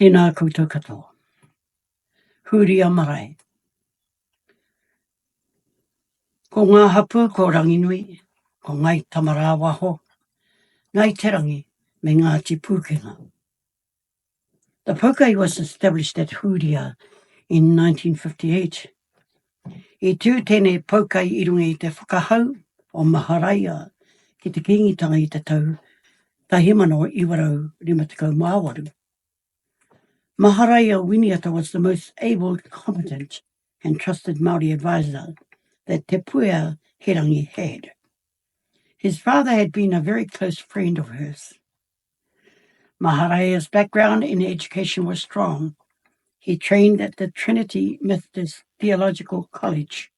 Tēnā koutou katoa. Huria Marae. Ko ngā hapu ko ranginui, ko ngai tamara waho, ngai terangi me Ngāti Pūkenga. The Poukai was established at Huria in 1958. I tū tēnei Poukai I runga I te whakahau o Maharaia ki te Kiingitangsa I te tau 1958. Maharaia Winiata was the most able, competent and trusted Māori advisor that Te Puea Herangi had. His father had been a very close friend of hers. Maharaia's background in education was strong. He trained at the Trinity Methodist Theological College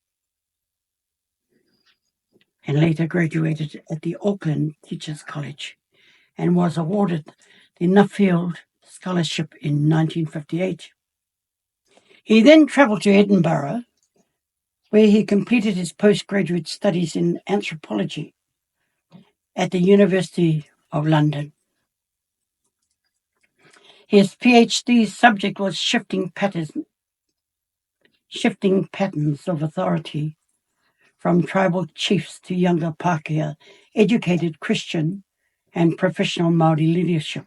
and later graduated at the Auckland Teachers College and was awarded the Nuffield Scholarship in 1958. He then travelled to Edinburgh, where he completed his postgraduate studies in anthropology at the University of London. His PhD subject was shifting patterns of authority from tribal chiefs to younger Pākehā, educated Christian and professional Māori leadership.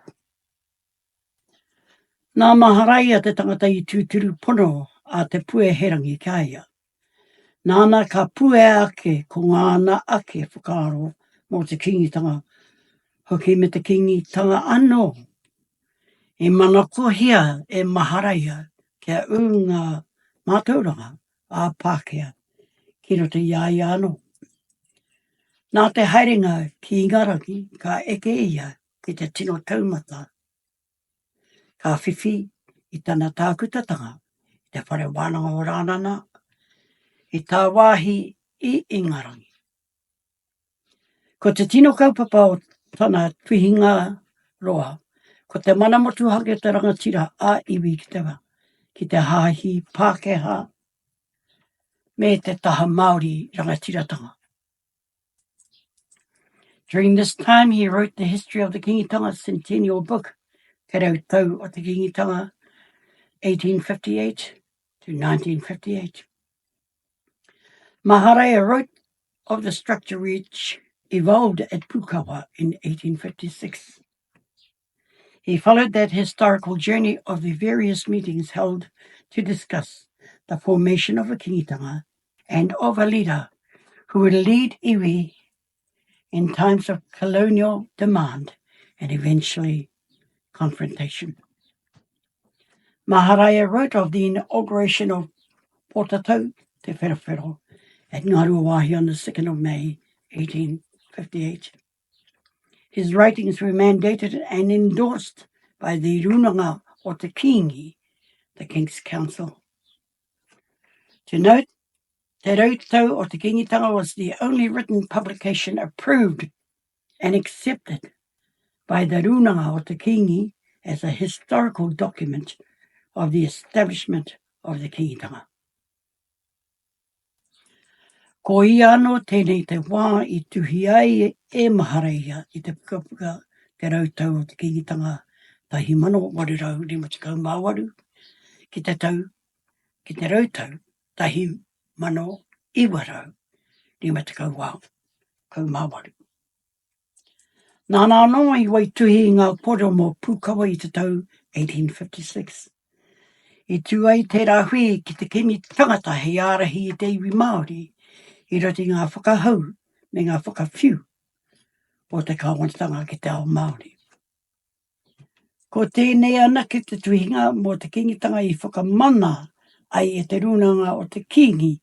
Nā Maharaia te tangata I tūturu pono a te pue herangi kāia. Nāna ka pue ake ko ngāna ake whakaaro mō te kingitanga, hoki me te kingitanga anō. E mana kohia e Maharaia kia ngā mātauranga a Pākehā ki roto iai anō. Nā te haerenga ki Ingarangi ka eke ia ki te tino taumata. Ka whiwhi I tana tākutatanga, I te whare wānanga o rānana, I tā wāhi I Ingarangi. Ko te tino kaupapa o tana tuhinga roa, ko te manamotu hake te rangatira a iwi ki te hāhi Pākehā me te taha Māori rangatiratanga. During this time, he wrote the history of the Kiingitangsa centennial book, Te Rautau o te Kiingitangsa, 1858 to 1958. Maharaia wrote of the structure which evolved at Pukawa in 1856. He followed that historical journey of the various meetings held to discuss the formation of a Kiingitangsa and of a leader who would lead iwi in times of colonial demand and eventually confrontation. Maharaia wrote of the inauguration of Potatau Te Wherewhero at Ngāruawahi on the 2nd of May, 1858. His writings were mandated and endorsed by the Runanga o Te Kiingi, the King's Council. To note, Te Rautau o Te Kiingitangsa was the only written publication approved and accepted by the Runanga o Te Kiingi as a historical document of the establishment of the Kiingitangsa. Ko I anō tēnei te wā I tuhi ai e Maharaia I te pukapuka Te Rautau o Te Kiingitangsa 1858 ki te tau ki Te Rautau 1958. Nāna anō I waituhi I ngā kōrero mō Pukawa I te tau 1856. I tū ai tērā hui ki te kimi tangata hei ārahi I te iwi Māori I roti ngā whakahau me ngā whakawhiu o te kāwanatanga ki te ao Māori. Ko tēnei ana ki te tuhinga mō te kingitanga I whakamana ai e te runanga o te kingi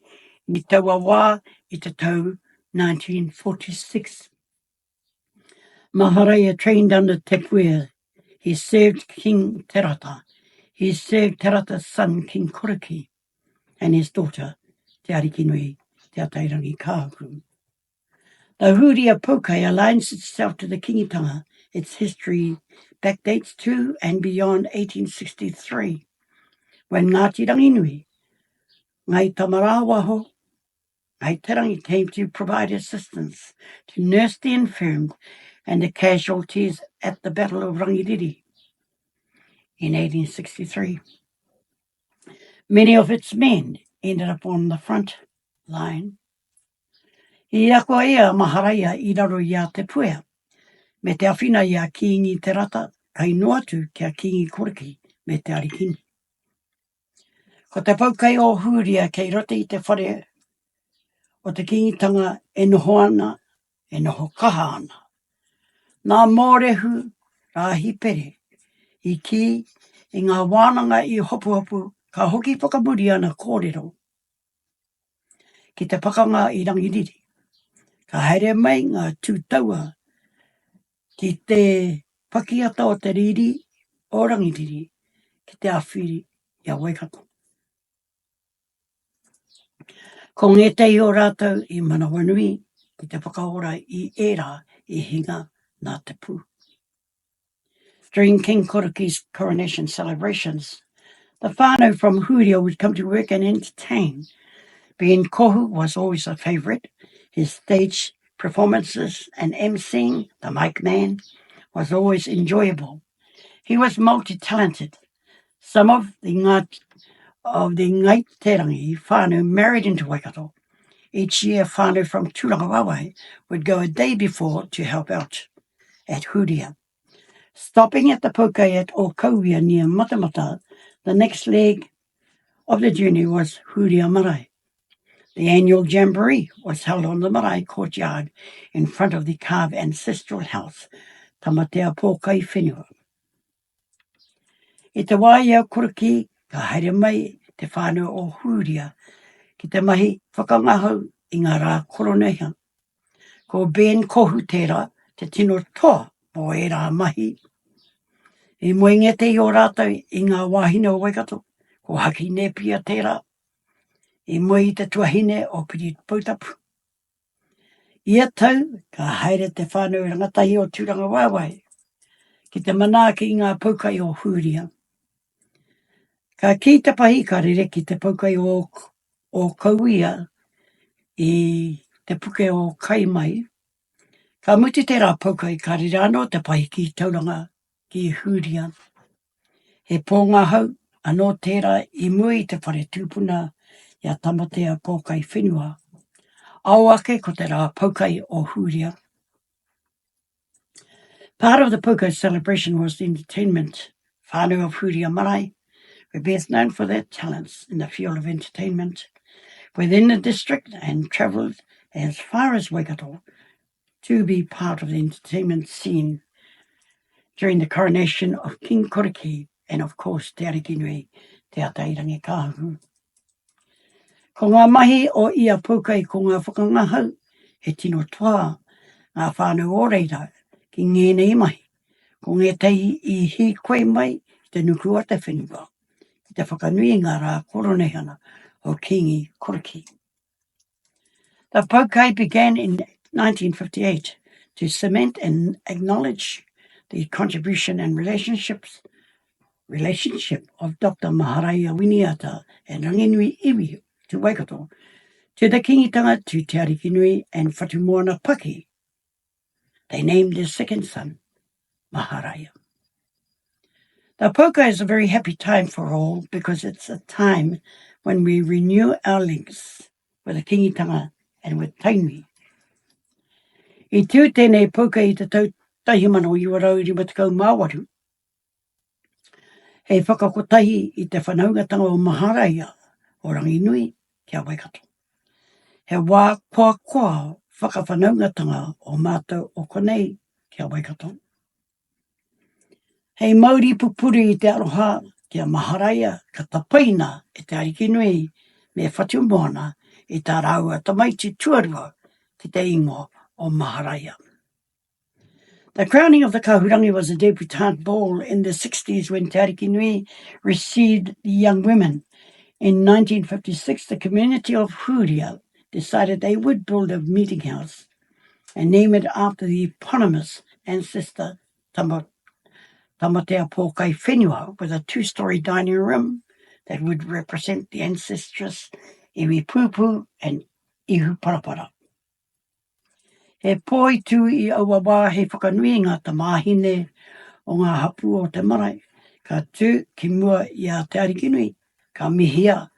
I taua wā I te tau 1946. Maharaia trained under Te Puea. He served King Terata. He served Terata's son, King Koriki, and his daughter, Te Arikinui, Te Atairangi Kāhuru. The Huria Poukai aligns itself to the Kiingitangsa. Its history backdates to and beyond 1863, when Ngāti Ranginui, Ngai Tamarawaho, Ngai Terangi came to provide assistance to nurse the infirmed and the casualties at the Battle of Rangiriri. in 1863. Many of its men ended up on the front line. I akoa ia maharaia I raro ia te puea, me te awhina ia kiingi te rata, kai noatu kia kiingi koriki me te arikini. Ko te poukai o Huria kei rote I te whare o te kiingitanga e noho ana, e noho kaha ana. Nā mōrehu rahi pere, I ki, I ngā wānanga I hopu ka hoki whakamuri ana kōrero. Ki te pakanga I rangiriri, ka haere mai ngā tūtaua ki te pakiata o te riri o rangiriri, ki te awhiri I a Waikato. Ko ngētei o rātou I Manawanui, ki te whakaora I era I hinga nā te pū. During King Koroki's coronation celebrations, the whānau from Huria would come to work and entertain. Being kohu was always a favourite. His stage performances and emceeing, the mic man, was always enjoyable. He was multi-talented. Some of the Ngai Terangi whānau married into Waikato. Each year, whānau from Tūrangawaewae would go a day before to help out at Huria. Stopping at the Poukai at Okauia near Matamata, the next leg of the journey was Huria Marae. The annual jamboree was held on the Marae courtyard in front of the carved ancestral house, Mamae Poukai whenua. I te waia koraki, ka haere mai te whānau o Huria, ki te mahi whakangahau I ngā rā koroneha. Ko Ben kohu tērā, te tino toa o e rā mahi. I moingete o rātou I ngā wāhine o Waikato, ko haki nepia tērā. I moi te tuahine o Piri Pautapu. Ia tau, ka haere te whānau rangatahi o Tūrangawaewae, ki te manaaki I ngā poukai o Huria. Ka ki te pahi ka rere ki te poukai o Kauia I te puke o Kaimai. Ka muti tērā poukai ka rere anō te pahi ki tauranga ki Huria. He pōngā hau, anō tērā I mua I te whare tūpuna ia Mamae Poukai whenua. Au ake ko te rā poukai o Huria. Part of the Poukai celebration was the entertainment. Whānau of Huria Marae were best known for their talents in the field of entertainment within the district and travelled as far as Waikato to be part of the entertainment scene during the coronation of King Koroki and of course Te Arikinui, Te Atairangi Kāhu. Ko ngā mahi o ia poukai ko ngā whakangahau, he tino toa, ngā whānau o reira, ki ngēnei mahi, ko ngētei I hi koe mai, te nuku o te whenua, ki te whakanui ngā rā koronehana o Kingi Koroki. The Poukai began in 1958 to cement and acknowledge the contribution and relationship of Dr. Maharaia Winiata and Ranginui Iwi to Waikato, to the Kiingitangsa, to Te Arikinui and Whatumoana Paki. They named their second son, Maharaia. The Poukai is a very happy time for all because it's a time when we renew our links with the Kiingitangsa and with Tainui. I tū tēnei Poukai I te taihimano I warau I rimatakau māwaru. Hei whakakotahi I te whanaungatanga o Maharaia o Ranginui kia Waikato. He wā koa whakawhanaungatanga o mātou o konei kia Waikato. Hei Māori pupuri I te aroha kia Maharaia ka tapaina e te Arikinui me Whatumoana I tā rāua tamaiti tuarua ki te ingo o Maharaia. The crowning of the Kahurangi was a debutante ball in the 60s when Te Arikinui received the young women. In 1956, the community of Huria decided they would build a meeting house and name it after the eponymous ancestor Mamae Poukai whenua with a 2-story dining room that would represent the ancestress Iwi Pupu and Ihu Parapara. He poi tū I aua wā he whakanuinga ta māhine o ngā hapu o te marae, Ka tū ki mua i a te arikinui, ka mihia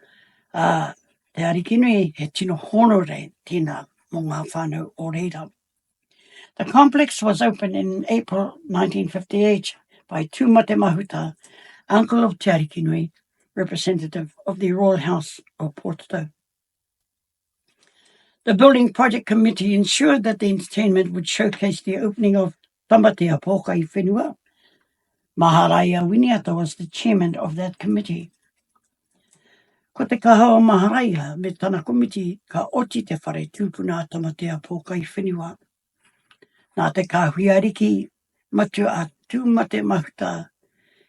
te arikinui he tino honore tina mō ngā whānau o reira. The complex was opened in April 1958 by Tūmate Mahuta, uncle of Te Arikinui, representative of the Royal House of Portato. The building project committee ensured that the entertainment would showcase the opening of Mamae Poukai whenua. Maharaia Winiata was the chairman of that committee. Ko te kahawa Maharaia me tana komiti ka oti te whare tūpuna Mamae Poukai whenua. Nā te kahui ariki matu a Tūmate Mahuta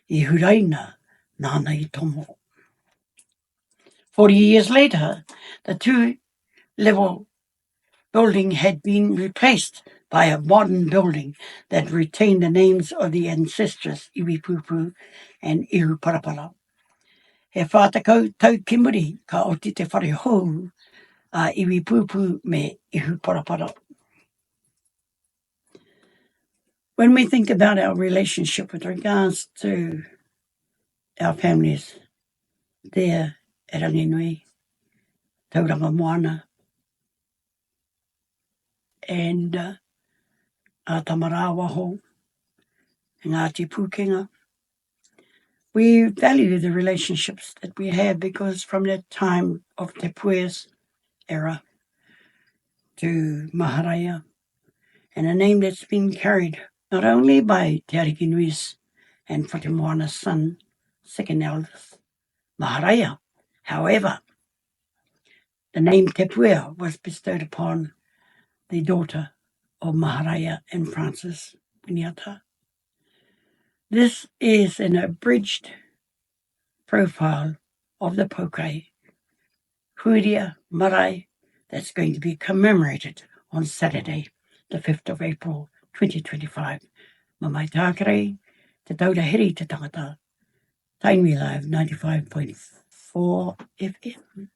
I huraina nāna I tomo. 40 years later, the two-level building had been replaced by a modern building that retained the names of the ancestors Iwipupu and Ihuparapara. He whātakau tau ki muri ka oti te whare hou a Iwipupu me Ihuparapara. When we think about our relationship with regards to our families there at Ranginui, Tauranga Moana, and Tamarawaho, and Ngāti Pūkenga. We value the relationships that we have because from that time of Te Pue's era to Maharaia, and a name that's been carried not only by Te Arikinui's and Whatemoana's son, second eldest, Maharaia. However, the name Te Pue was bestowed upon the daughter of Maharaia and Francis Winiata. This is an abridged profile of the Poukai, Huria Marae, that's going to be commemorated on Saturday, the 5th of April, 2025. Mamae Takerei, Te Taura Hiri Te Tangata, Tainui Live 95.4 FM.